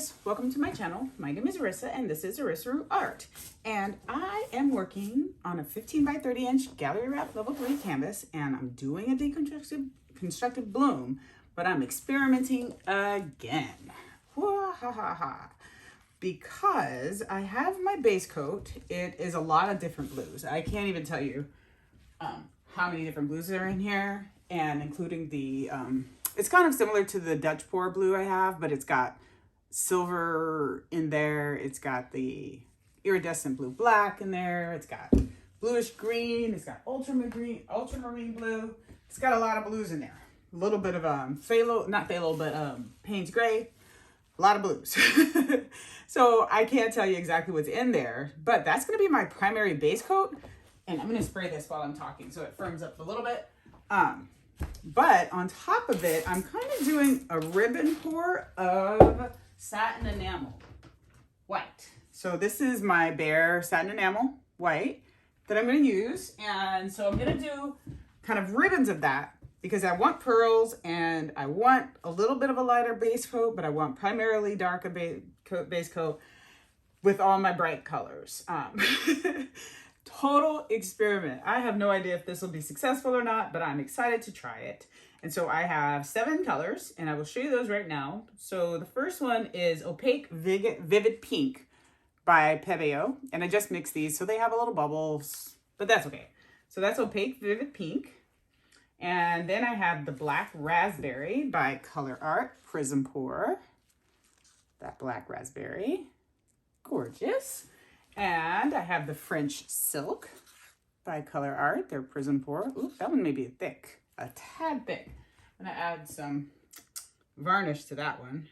guys, welcome to my channel. My name is Arissa and this is Arissa Art. And I am working on a 15 by 30 inch gallery wrap level 3 canvas, and I'm doing a deconstructed bloom, but I'm experimenting again. Because I have my base coat. It is a lot of different blues. I can't even tell you how many different blues are in here, and including the it's kind of similar to the Dutch pour blue I have, but it's got silver in there. It's got the iridescent blue black in there. It's got bluish green. It's got ultramarine blue. It's got a lot of blues in there. A little bit of Payne's gray. A lot of blues. So I can't tell you exactly what's in there, but that's going to be my primary base coat. And I'm going to spray this while I'm talking so it firms up a little bit. But on top of it, I'm kind of doing a ribbon pour of satin enamel white. So this is my Behr satin enamel white that I'm going to use. And so I'm going to do kind of ribbons of that because I want pearls and I want a little bit of a lighter base coat, but I want primarily darker base coat with all my bright colors. Total experiment. I have no idea if this will be successful or not, but I'm excited to try it. And so I have 7 colors and I will show you those right now. So the first one is Opaque Vivid Pink by Pebeo. And I just mixed these so they have a little bubbles, but that's okay. So that's Opaque Vivid Pink. And then I have the Black Raspberry by ColourArte Prizm Pour. That black raspberry. Gorgeous. And I have the French Silk by ColourArte, their Prizm Pour. Ooh, that one may be thick, a tad thick. I'm gonna add some varnish to that one.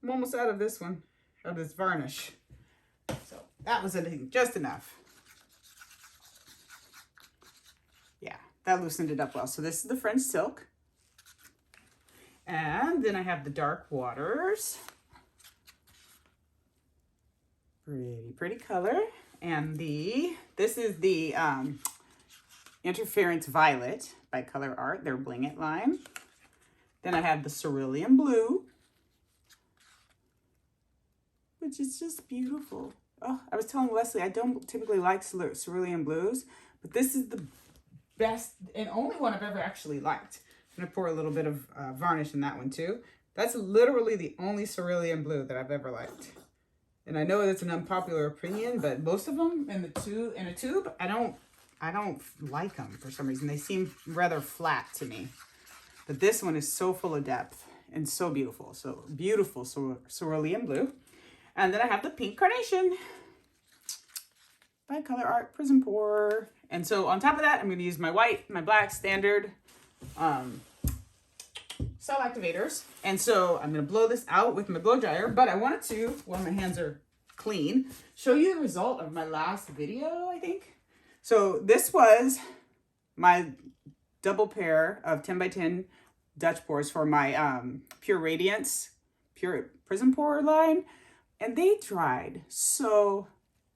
I'm almost out of this one, of this varnish. So that was just enough. Yeah, that loosened it up well. So this is the French Silk. And then I have the Dark Waters. Pretty color. And this is the Interference Violet by ColourArte, their Bling It line. Then I have the Cerulean Blue, which is just beautiful. Oh, I was telling Leslie I don't typically like cerulean blues, but this is the best and only one I've ever actually liked. I'm gonna pour a little bit of varnish in that one too. That's literally the only cerulean blue that I've ever liked. And I know that's an unpopular opinion, but most of them in a tube, I don't like them for some reason. They seem rather flat to me. But this one is so full of depth and so beautiful. So beautiful cerulean blue. And then I have the Pink Carnation by ColourArte Prizm Pour. And so on top of that, I'm going to use my white, my black standard cell activators. And so I'm going to blow this out with my blow dryer, but I wanted to, while my hands are clean, show you the result of my last video, I think. So this was my double pair of 10 by 10 Dutch pours for my Pure Radiance Pure Prizm Pour line. And they dried so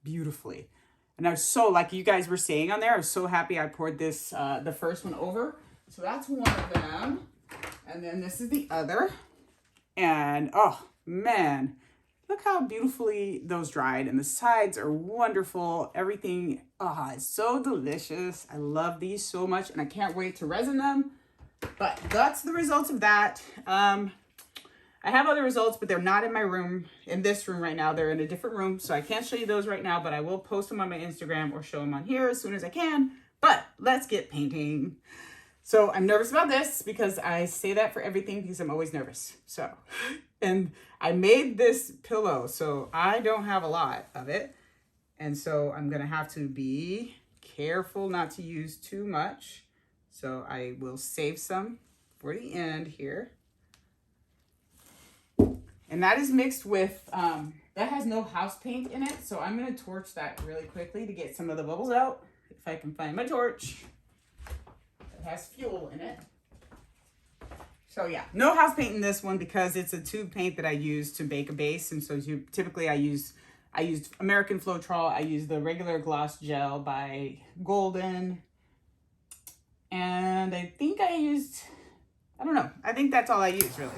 beautifully. And I was so, like you guys were saying on there, I was so happy I poured this, the first one over. So that's one of them. And then this is the other. And oh man, look how beautifully those dried. And the sides are wonderful. Everything, it's so delicious. I love these so much and I can't wait to resin them. But that's the results of that. I have other results, but they're not in my room, in this room right now. They're in a different room, so I can't show you those right now, but I will post them on my Instagram or show them on here as soon as I can. But let's get painting. So I'm nervous about this because I say that for everything because I'm always nervous. So, and I made this pillow, so I don't have a lot of it. And so I'm going to have to be careful not to use too much. So I will save some for the end here. And that is mixed with, that has no house paint in it. So I'm going to torch that really quickly to get some of the bubbles out. If I can find my torch. It has fuel in it. So yeah, no house paint in this one because it's a tube paint that I use to bake a base. And so typically I used American Floetrol. I used the regular gloss gel by Golden. And I think I used, I don't know. I think that's all I used really.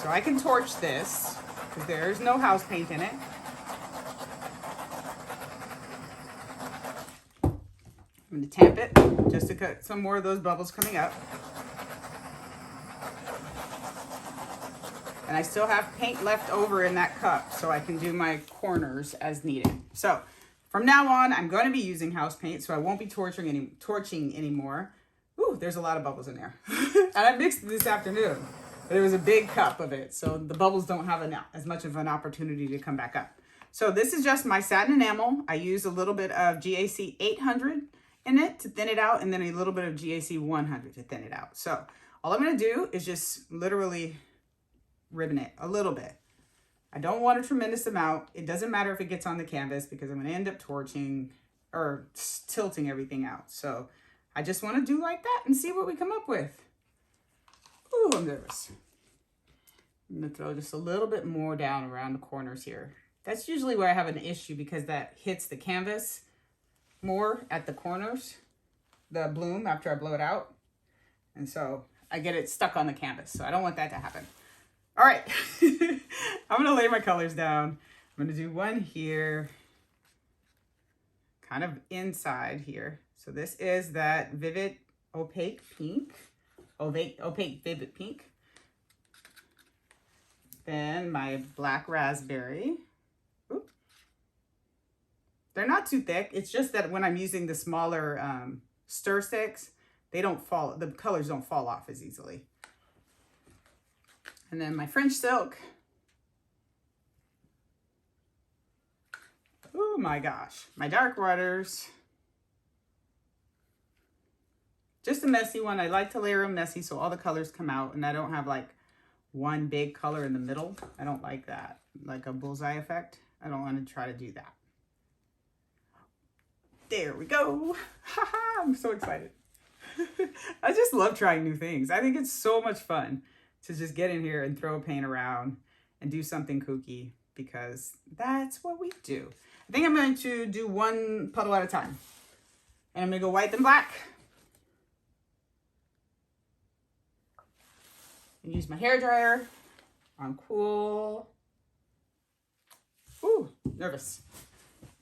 So I can torch this. because there's no house paint in it. I'm going to tamp it just to cut some more of those bubbles coming up. And I still have paint left over in that cup, so I can do my corners as needed. So from now on, I'm going to be using house paint, so I won't be torching anymore. Ooh, there's a lot of bubbles in there. And I mixed it this afternoon, but it was a big cup of it, so the bubbles don't have as much of an opportunity to come back up. So this is just my satin enamel. I use a little bit of GAC 800 in it to thin it out, and then a little bit of GAC 100 to thin it out. So all I'm going to do is just literally ribbon it a little bit. I don't want a tremendous amount. It doesn't matter if it gets on the canvas because I'm going to end up torching or tilting everything out. So I just want to do like that and see what we come up with. Ooh, I'm nervous. I'm going to throw just a little bit more down around the corners here. That's usually where I have an issue because that hits the canvas more at the corners, the bloom after I blow it out. And so I get it stuck on the canvas. So I don't want that to happen. All right, I'm going to lay my colors down. I'm going to do one here, kind of inside here. So this is that vivid opaque pink, opaque vivid pink. Then my black raspberry. Oop. They're not too thick. It's just that when I'm using the smaller stir sticks, they don't fall, the colors don't fall off as easily. And then my French silk. Oh my gosh. My dark waters. Just a messy one. I like to layer them messy so all the colors come out and I don't have like one big color in the middle. I don't like that. Like a bullseye effect. I don't want to try to do that. There we go. I'm so excited. I just love trying new things. I think it's so much fun to just get in here and throw paint around and do something kooky because that's what we do. I think I'm going to do one puddle at a time. And I'm going to go white then black. And use my hairdryer on cool. Ooh, nervous.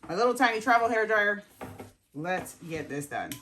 My little tiny travel hairdryer. Let's get this done.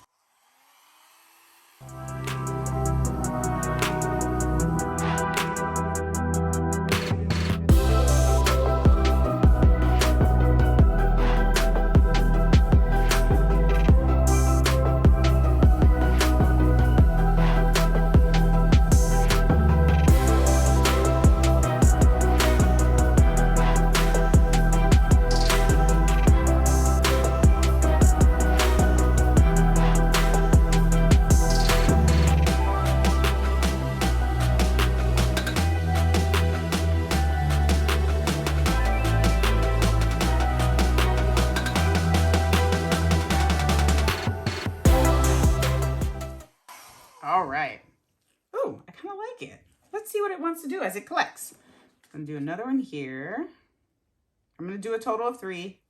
All right. Oh, I kind of like it. Let's see what it wants to do as it collects. I'm going to do another one here. I'm going to do a total of 3.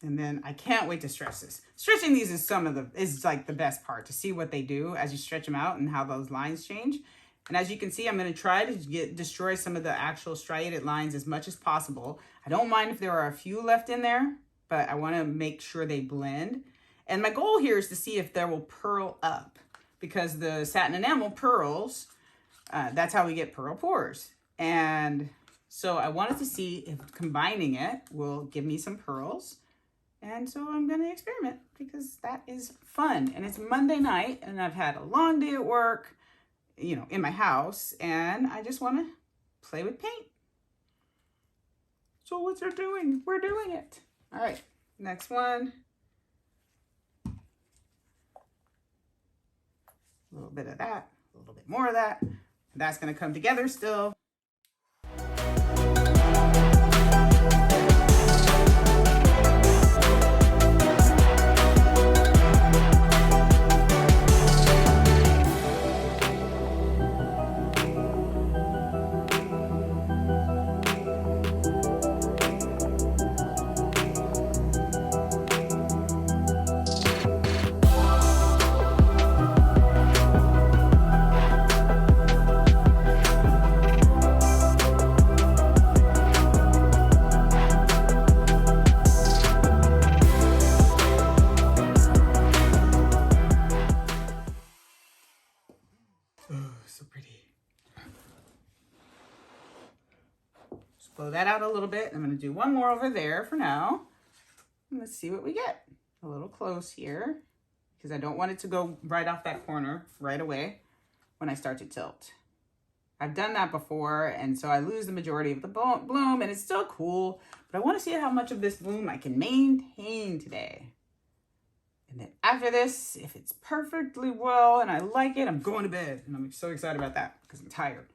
And then I can't wait to stretch this. Stretching these is like the best part, to see what they do as you stretch them out and how those lines change. And as you can see, I'm going to try to destroy some of the actual striated lines as much as possible. I don't mind if there are a few left in there, but I want to make sure they blend. And my goal here is to see if they will pearl up, because the satin enamel pearls. That's how we get pearl pores. And so I wanted to see if combining it will give me some pearls. And so I'm going to experiment because that is fun. And it's Monday night and I've had a long day at work, you know, in my house, and I just want to play with paint. So what's it doing? We're doing it. All right, next one. A little bit of that, a little bit more of that. That's going to come together still. blow that out a little bit. I'm going to do one more over there for now. And let's see what we get. A little close here because I don't want it to go right off that corner right away when I start to tilt. I've done that before, and so I lose the majority of the bloom, and it's still cool, but I want to see how much of this bloom I can maintain today. And then after this, if it's perfectly well and I like it, I'm going to bed. And I'm so excited about that because I'm tired.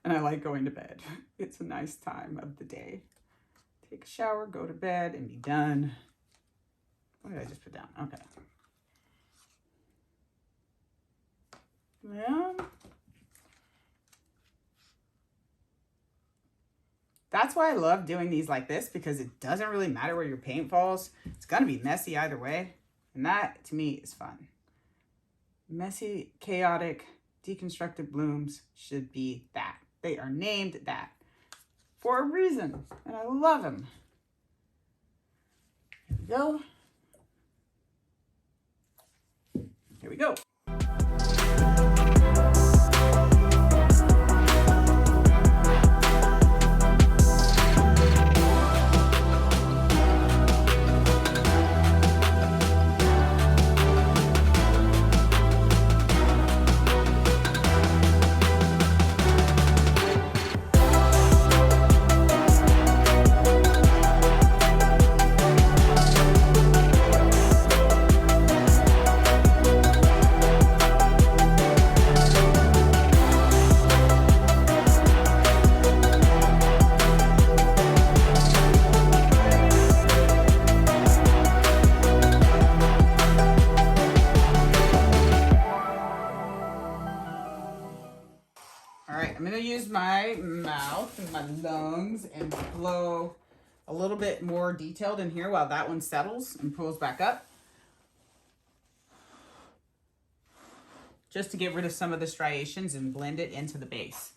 And I like going to bed. It's a nice time of the day. Take a shower, go to bed, and be done. What did I just put down? Okay. Yeah. That's why I love doing these like this, because it doesn't really matter where your paint falls. It's gonna be messy either way. And that, to me, is fun. Messy, chaotic, deconstructed blooms should be that. They are named that for a reason, and I love them. Here we go. Here we go. I'm going to use my mouth and my lungs and blow a little bit more detailed in here while that one settles and pulls back up. Just to get rid of some of the striations and blend it into the base.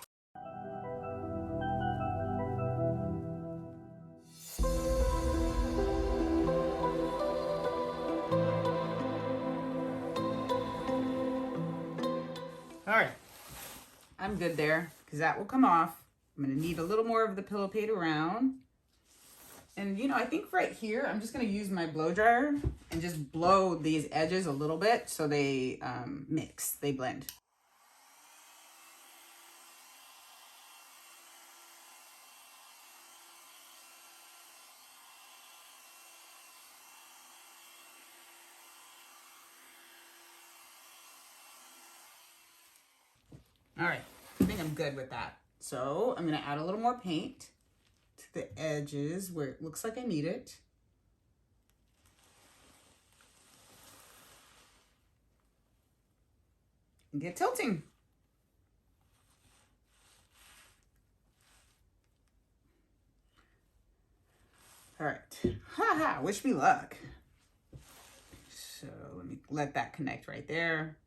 All right. I'm good there because that will come off. I'm going to need a little more of the pillow paint around. And you know, I think right here, I'm just going to use my blow dryer and just blow these edges a little bit so they mix, they blend. All right, I think I'm good with that. So I'm going to add a little more paint to the edges where it looks like I need it. And get tilting. All right, haha, wish me luck. So let me let that connect right there.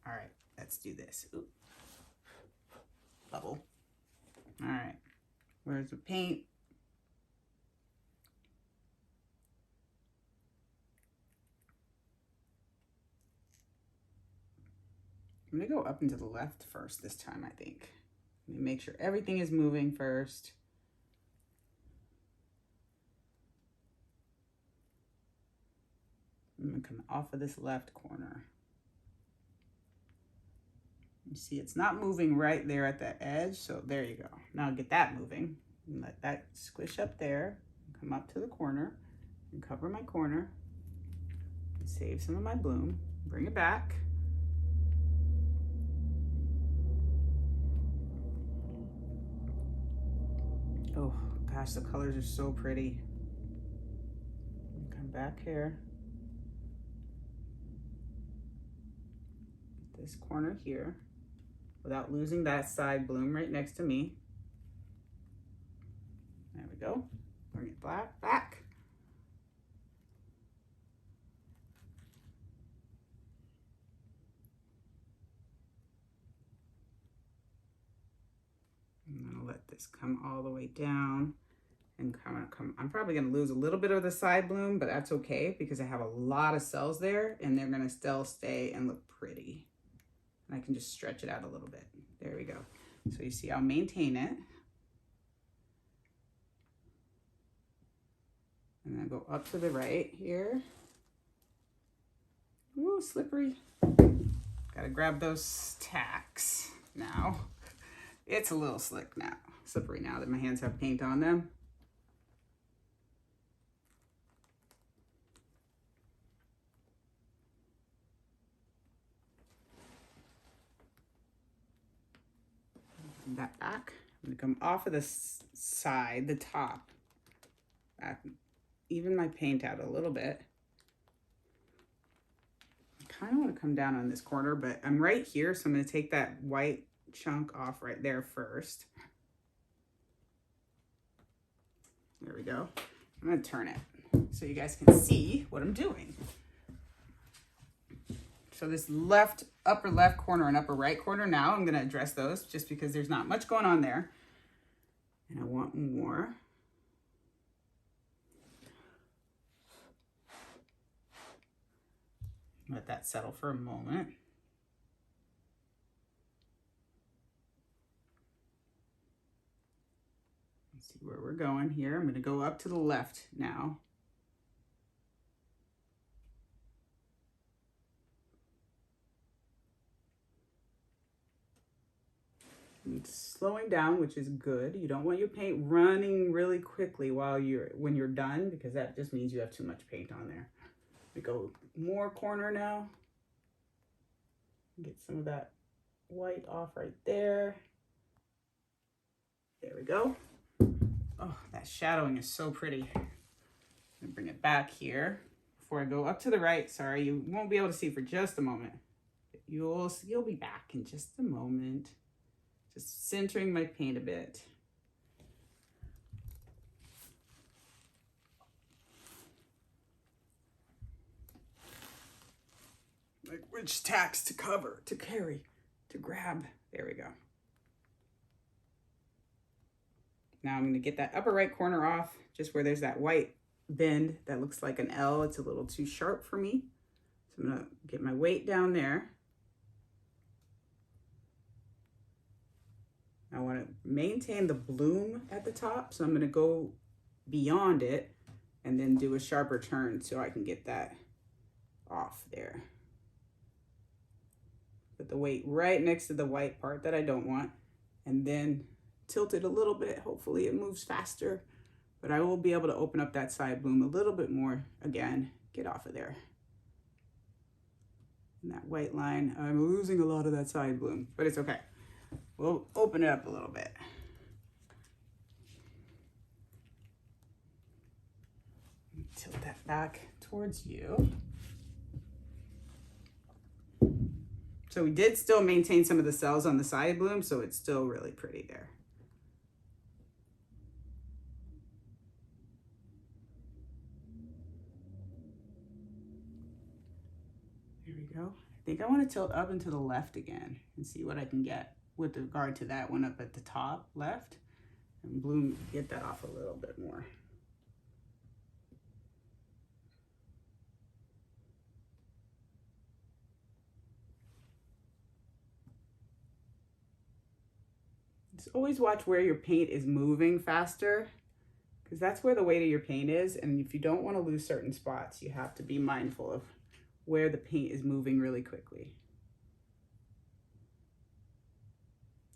All right, let's do this. Ooh. Bubble. All right, where's the paint? I'm gonna go up and to the left first this time, I think. Let me make sure everything is moving first. I'm gonna come off of this left corner. You see, it's not moving right there at the edge, so there you go. Now get that moving and let that squish up there, come up to the corner and cover my corner and save some of my bloom. Bring it back. Oh gosh, the colors are so pretty. Come back here. This corner here, without losing that side bloom right next to me. There we go. Bring it back. I'm gonna let this come all the way down and I'm probably gonna lose a little bit of the side bloom, but that's okay because I have a lot of cells there and they're gonna still stay and look pretty. And I can just stretch it out a little bit. There we go. So you see, I'll maintain it. And then go up to the right here. Ooh, slippery. Gotta grab those tacks now. It's a little slick now, slippery now that my hands have paint on them. That back. I'm gonna come off of the side, the top, back, even my paint out a little bit. I kind of want to come down on this corner, but I'm right here, so I'm gonna take that white chunk off right there first. There we go. I'm gonna turn it so you guys can see what I'm doing. So this upper left corner and upper right corner, now I'm gonna address those just because there's not much going on there. And I want more. Let that settle for a moment. Let's see where we're going here. I'm gonna go up to the left now. It's slowing down, which is good. You don't want your paint running really quickly when you're done, because that just means you have too much paint on there. We go more corner now. Get some of that white off right there. There we go. Oh, that shadowing is so pretty. I'm gonna bring it back here before I go up to the right. Sorry, you won't be able to see for just a moment. You'll be back in just a moment. Just centering my paint a bit. Like which tacks to cover, to carry, to grab. There we go. Now I'm gonna get that upper right corner off, just where there's that white bend that looks like an L. It's a little too sharp for me. So I'm gonna get my weight down there. I want to maintain the bloom at the top, so I'm going to go beyond it and then do a sharper turn so I can get that off there. Put the weight right next to the white part that I don't want, and then tilt it a little bit. Hopefully it moves faster, but I will be able to open up that side bloom a little bit more. Again, get off of there. And that white line, I'm losing a lot of that side bloom, but it's okay. We'll open it up a little bit. Tilt that back towards you. So we did still maintain some of the cells on the side bloom, so it's still really pretty there. There we go. I think I want to tilt up and to the left again and see what I can get with regard to that one up at the top left, and bloom, get that off a little bit more. Just always watch where your paint is moving faster, because that's where the weight of your paint is, and if you don't want to lose certain spots, you have to be mindful of where the paint is moving really quickly.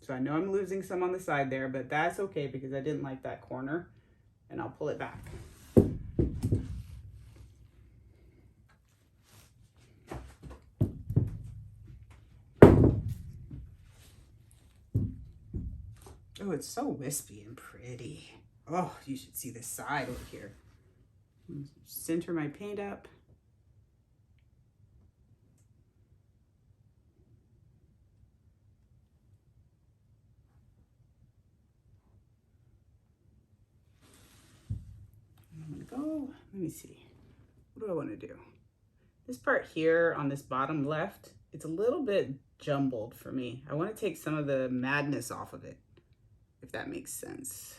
So I know I'm losing some on the side there, but that's okay because I didn't like that corner, and I'll pull it back. Oh, it's so wispy and pretty. Oh, you should see this side over here. Center my paint up. Go, let me see, what do I want to do? This part here on this bottom left, it's a little bit jumbled for me. I want to take some of the madness off of it, if that makes sense.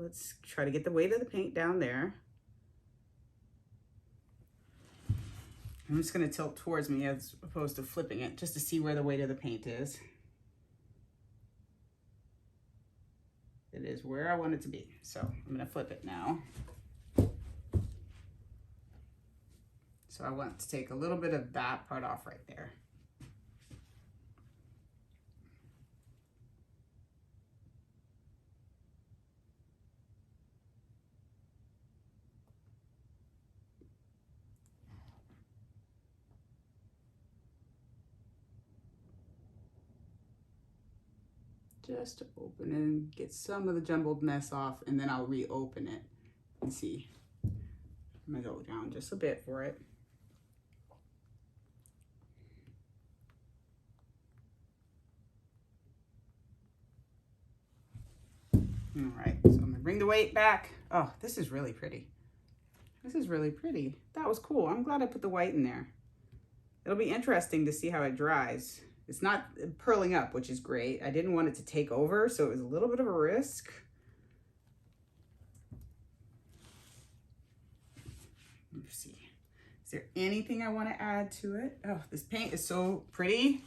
So let's try to get the weight of the paint down there. I'm just going to tilt towards me as opposed to flipping it, just to see where the weight of the paint is. It is where I want it to be. So I'm going to flip it now. So I want to take a little bit of that part off right there. Just to open and get some of the jumbled mess off, and then I'll reopen it and see. I'm gonna go down just a bit for it. All right, so I'm gonna bring the weight back. Oh, this is really pretty. This is really pretty. That was cool. I'm glad I put the white in there. It'll be interesting to see how it dries. It's not purling up, which is great. I didn't want it to take over, so it was a little bit of a risk. Let's see. Is there anything I want to add to it? Oh, this paint is so pretty.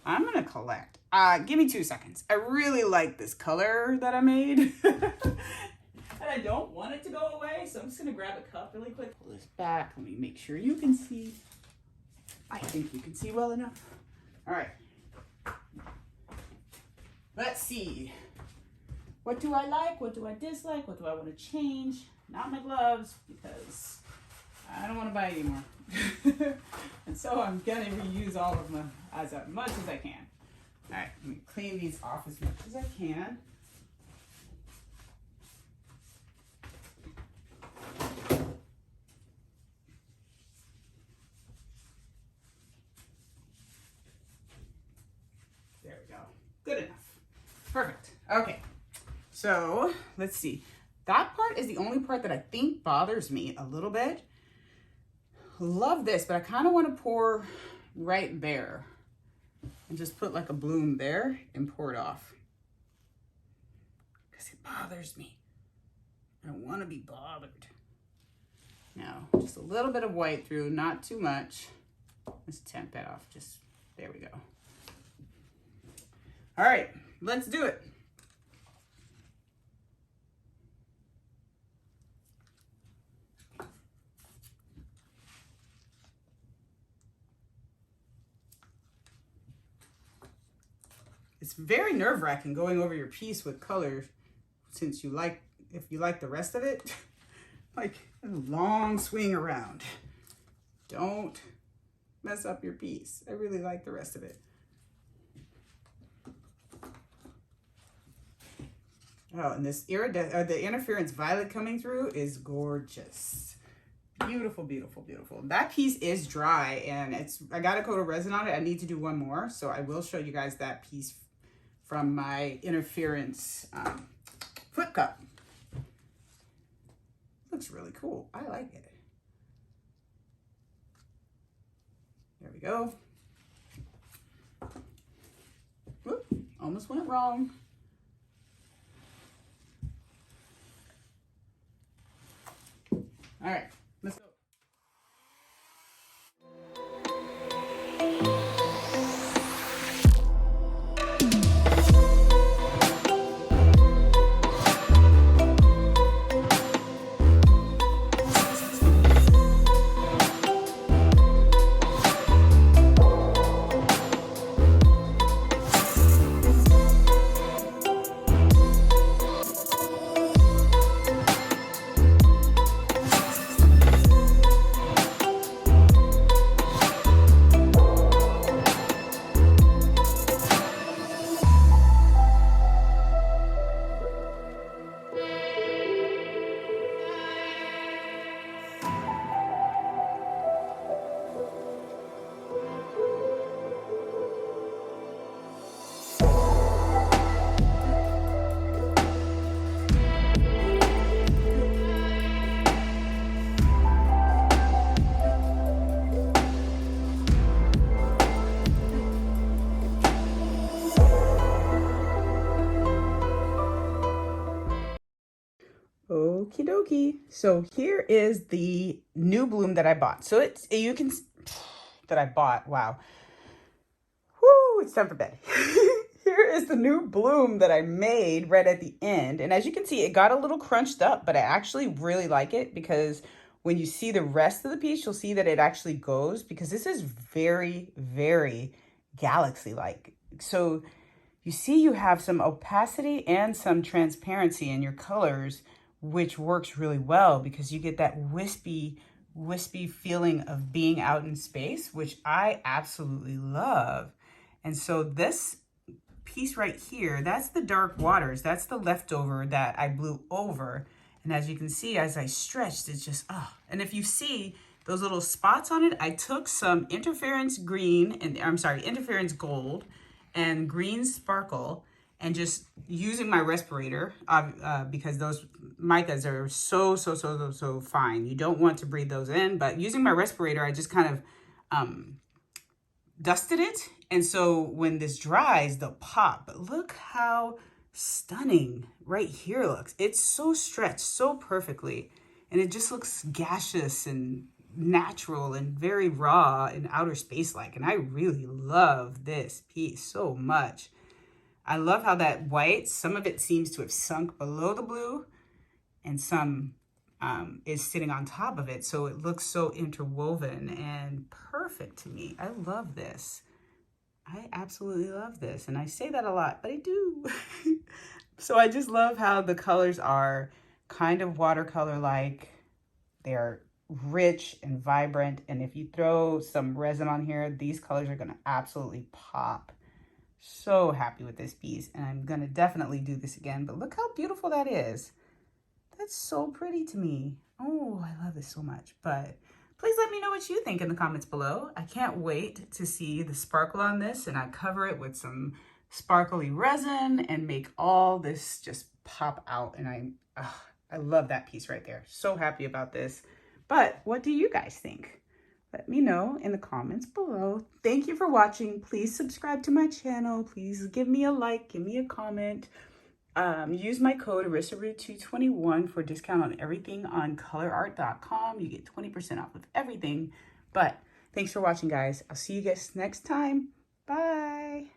I'm gonna collect. Give me 2 seconds. I really like this color that I made. And I don't want it to go away, so I'm just gonna grab a cup really quick. Pull this back. Let me make sure you can see. I think you can see well enough. All right, let's see. What do I like? What do I dislike? What do I want to change? Not my gloves, because I don't want to buy any more. And so I'm gonna reuse all of them as much as I can. All right, let me clean these off as much as I can. Good enough. Perfect. Okay. So let's see. That part is the only part that I think bothers me a little bit. Love this, but I kind of want to pour right there and just put like a bloom there and pour it off. Because it bothers me. I don't want to be bothered. Now, just a little bit of white through, not too much. Let's temp that off. Just, there we go. All right, let's do it. It's very nerve-wracking going over your piece with color, since if you like the rest of it, like a long swing around. Don't mess up your piece. I really like the rest of it. Oh, and this the interference violet coming through is gorgeous. Beautiful, beautiful, beautiful. That piece is dry, and I got a coat of resin on it. I need to do one more, so I will show you guys that piece from my interference foot cup. Looks really cool. I like it. There we go. Whoop, almost went wrong. All right, let's go. Okie dokie. So here is the new bloom that I bought. So you can, that I bought, wow. Woo, it's time for bed. Here is the new bloom that I made right at the end. And as you can see, it got a little crunched up, but I actually really like it because when you see the rest of the piece, you'll see that it actually goes, because this is very, very galaxy-like. So you see you have some opacity and some transparency in your colors, which works really well because you get that wispy feeling of being out in space, which I absolutely love. And so this piece right here, that's the dark waters. That's the leftover that I blew over. And as you can see, as I stretched, it's just, oh. And if you see those little spots on it, I took some interference green, and I'm sorry, interference gold and green sparkle, and just using my respirator, because those micas are so fine. You don't want to breathe those in, but using my respirator, I just kind of dusted it. And so when this dries, they'll pop. But look how stunning right here looks. It's so stretched so perfectly. And it just looks gaseous and natural and very raw and outer space-like. And I really love this piece so much. I love how that white, some of it seems to have sunk below the blue, and some is sitting on top of it. So it looks so interwoven and perfect to me. I love this. I absolutely love this. And I say that a lot, but I do. So I just love how the colors are kind of watercolor-like. They're rich and vibrant. And if you throw some resin on here, these colors are gonna absolutely pop. So happy with this piece. And I'm gonna definitely do this again, but look how beautiful that is. That's so pretty to me. Oh, I love this so much. But please let me know what you think in the comments below. I can't wait to see the sparkle on this, and I cover it with some sparkly resin and make all this just pop out. And I love that piece right there. So happy about this. But what do you guys think? Let me know in the comments below. Thank you for watching. Please subscribe to my channel. Please give me a like, give me a comment. Use my code ArissaRoot221 for a discount on everything on ColourArte.com. You get 20% off of everything. But thanks for watching, guys. I'll see you guys next time. Bye.